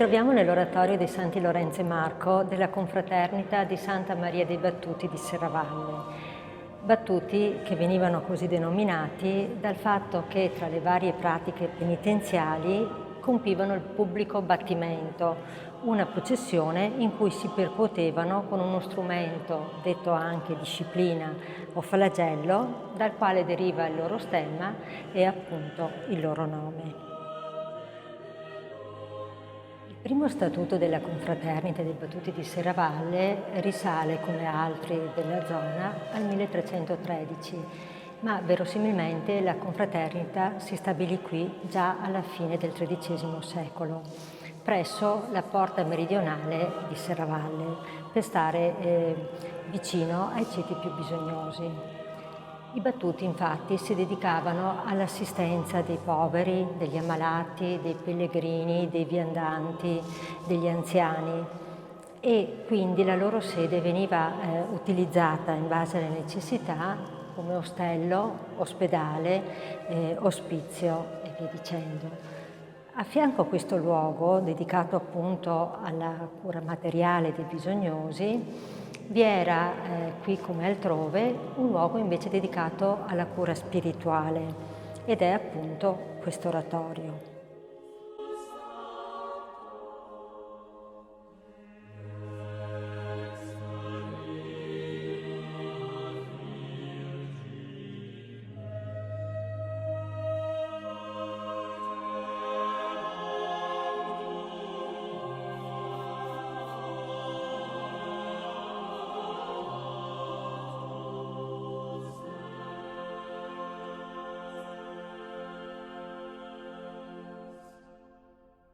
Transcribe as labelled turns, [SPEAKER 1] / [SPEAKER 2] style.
[SPEAKER 1] troviamo nell'oratorio dei Santi Lorenzo e Marco della confraternita di Santa Maria dei Battuti di Serravalle. Battuti che venivano così denominati dal fatto che tra le varie pratiche penitenziali compivano il pubblico battimento, una processione in cui si percuotevano con uno strumento, detto anche disciplina o flagello, dal quale deriva il loro stemma e appunto il loro nome. Il primo statuto della confraternita dei Battuti di Serravalle risale, come altri della zona, al 1313, ma verosimilmente la confraternita si stabilì qui già alla fine del XIII secolo, presso la porta meridionale di Serravalle, per stare vicino ai ceti più bisognosi. I Battuti infatti si dedicavano all'assistenza dei poveri, degli ammalati, dei pellegrini, dei viandanti, degli anziani e quindi la loro sede veniva utilizzata in base alle necessità come ostello, ospedale, ospizio e via dicendo. A fianco a questo luogo, dedicato appunto alla cura materiale dei bisognosi, vi era, qui come altrove, un luogo invece dedicato alla cura spirituale ed è appunto questo oratorio.